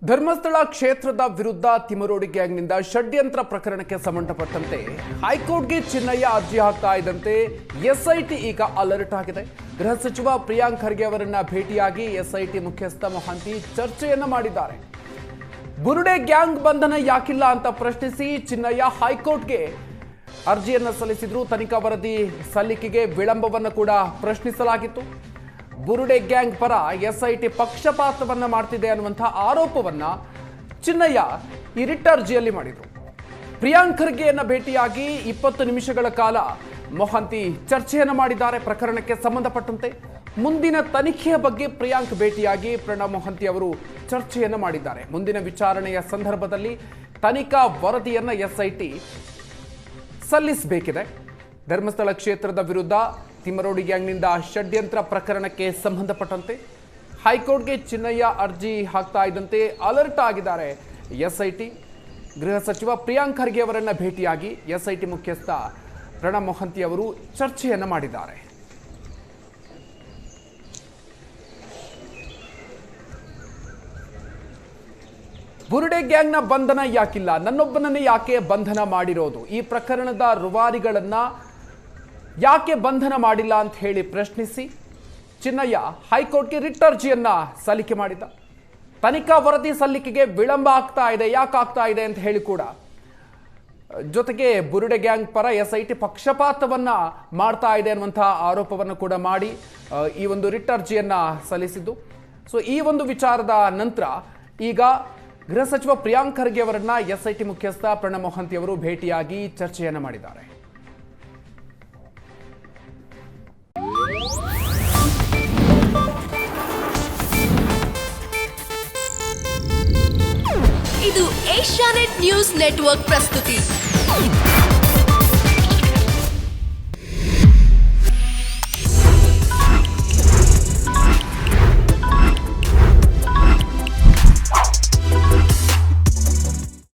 ಧರ್ಮಸ್ಥಳ ಕ್ಷೇತ್ರದ ವಿರುದ್ಧ ತಿಮರೋಡಿ ಗ್ಯಾಂಗ್ನಿಂದ ಷಡ್ಯಂತ್ರ ಪ್ರಕರಣಕ್ಕೆ ಸಂಬಂಧಪಟ್ಟಂತೆ ಹೈಕೋರ್ಟ್ಗೆ ಚಿನ್ನಯ್ಯ ಅರ್ಜಿ ಹಾಕ್ತಾ ಇದ್ದಂತೆ ಎಸ್ಐಟಿ ಈಗ ಅಲರ್ಟ್ ಆಗಿದೆ. ಗೃಹ ಸಚಿವ ಪ್ರಿಯಾಂಕ್ ಖರ್ಗೆ ಅವರನ್ನ ಭೇಟಿಯಾಗಿ ಎಸ್ಐಟಿ ಮುಖ್ಯಸ್ಥ ಮೊಹಂತಿ ಚರ್ಚೆಯನ್ನ ಮಾಡಿದ್ದಾರೆ. ಬುರುಡೆ ಗ್ಯಾಂಗ್ ಬಂಧನ ಯಾಕಿಲ್ಲ ಅಂತ ಪ್ರಶ್ನಿಸಿ ಚಿನ್ನಯ್ಯ ಹೈಕೋರ್ಟ್ಗೆ ಅರ್ಜಿಯನ್ನ ಸಲ್ಲಿಸಿದ್ರು. ತನಿಖಾ ವರದಿ ಸಲ್ಲಿಕೆಗೆ ವಿಳಂಬವನ್ನು ಕೂಡ ಪ್ರಶ್ನಿಸಲಾಗಿತ್ತು. ಬುರುಡೆ ಗ್ಯಾಂಗ್ ಪರ ಎಸ್ಐಟಿ ಪಕ್ಷಪಾತವನ್ನ ಮಾಡ್ತಿದೆ ಅನ್ನುವಂತಹ ಆರೋಪವನ್ನ ಚಿನ್ನಯ್ಯ ಈ ರಿಟ್ ಅರ್ಜಿಯಲ್ಲಿ ಮಾಡಿದ್ರು. ಪ್ರಿಯಾಂಕ್ ಖರ್ಗೆಯನ್ನ ಭೇಟಿಯಾಗಿ 20 ನಿಮಿಷಗಳ ಕಾಲ ಮೊಹಂತಿ ಚರ್ಚೆಯನ್ನ ಮಾಡಿದ್ದಾರೆ. ಪ್ರಕರಣಕ್ಕೆ ಸಂಬಂಧಪಟ್ಟಂತೆ ಮುಂದಿನ ತನಿಖೆಯ ಬಗ್ಗೆ ಪ್ರಿಯಾಂಕ್ ಭೇಟಿಯಾಗಿ ಪ್ರಣಬ್ ಮೊಹಂತಿ ಅವರು ಚರ್ಚೆಯನ್ನ ಮಾಡಿದ್ದಾರೆ. ಮುಂದಿನ ವಿಚಾರಣೆಯ ಸಂದರ್ಭದಲ್ಲಿ ತನಿಖಾ ವರದಿಯನ್ನ ಎಸ್ಐಟಿ ಸಲ್ಲಿಸಬೇಕಿದೆ. ಧರ್ಮಸ್ಥಳ ಕ್ಷೇತ್ರದ ವಿರುದ್ಧ ತಿಮರೋಡಿ ಗ್ಯಾಂಗ್ನಿಂದ ಷಡ್ಯಂತ್ರ ಪ್ರಕರಣಕ್ಕೆ ಸಂಬಂಧಪಟ್ಟಂತೆ ಹೈಕೋರ್ಟ್ಗೆ ಚಿನ್ನಯ್ಯ ಅರ್ಜಿ ಹಾಕ್ತಾ ಇದ್ದಂತೆ ಅಲರ್ಟ್ ಆಗಿದ್ದಾರೆ ಎಸ್ಐಟಿ. ಗೃಹ ಸಚಿವ ಪ್ರಿಯಾಂಕ್ ಖರ್ಗೆ ಅವರನ್ನ ಭೇಟಿಯಾಗಿ ಎಸ್ಐಟಿ ಮುಖ್ಯಸ್ಥ ಪ್ರಣಬ್ ಮೊಹಂತಿ ಅವರು ಚರ್ಚೆಯನ್ನ ಮಾಡಿದ್ದಾರೆ. ಬುರುಡೆ ಗ್ಯಾಂಗ್ನ ಬಂಧನ ಯಾಕಿಲ್ಲ, ನನ್ನೊಬ್ಬನನ್ನೇ ಯಾಕೆ ಬಂಧನ ಮಾಡಿರೋದು, ಈ ಪ್ರಕರಣದ ರೂವಾರಿಗಳನ್ನ ಯಾಕೆ ಬಂಧನ ಮಾಡಿಲ್ಲ ಅಂತ ಹೇಳಿ ಪ್ರಶ್ನಿಸಿ ಚಿನ್ನಯ್ಯ ಹೈಕೋರ್ಟ್ಗೆ ರಿಟ್ ಅರ್ಜಿಯನ್ನ ಸಲ್ಲಿಕೆ ಮಾಡಿದ್ದ. ತನಿಖಾ ವರದಿ ಸಲ್ಲಿಕೆಗೆ ವಿಳಂಬ ಆಗ್ತಾ ಇದೆ, ಯಾಕೆ ಆಗ್ತಾ ಇದೆ ಅಂತ ಹೇಳಿ ಕೂಡ, ಜೊತೆಗೆ ಬುರುಡೆ ಗ್ಯಾಂಗ್ ಪರ ಎಸ್ಐಟಿ ಪಕ್ಷಪಾತವನ್ನ ಮಾಡ್ತಾ ಇದೆ ಅನ್ನುವಂತಹ ಆರೋಪವನ್ನು ಕೂಡ ಮಾಡಿ ಈ ಒಂದು ರಿಟ್ ಅರ್ಜಿಯನ್ನ ಸಲ್ಲಿಸಿದ್ದು. ಸೊ ಈ ಒಂದು ವಿಚಾರದ ನಂತರ ಈಗ ಗೃಹ ಸಚಿವ ಪ್ರಿಯಾಂಕ್ ಖರ್ಗೆ ಅವರನ್ನ ಎಸ್ಐಟಿ ಮುಖ್ಯಸ್ಥ ಪ್ರಣಬ್ ಮೊಹಂತಿ ಅವರು ಭೇಟಿಯಾಗಿ ಚರ್ಚೆಯನ್ನ ಮಾಡಿದ್ದಾರೆ. ಇದು ಏಷ್ಯಾನೆಟ್ ನ್ಯೂಸ್ ನೆಟ್ವರ್ಕ್ ಪ್ರಸ್ತುತಿ.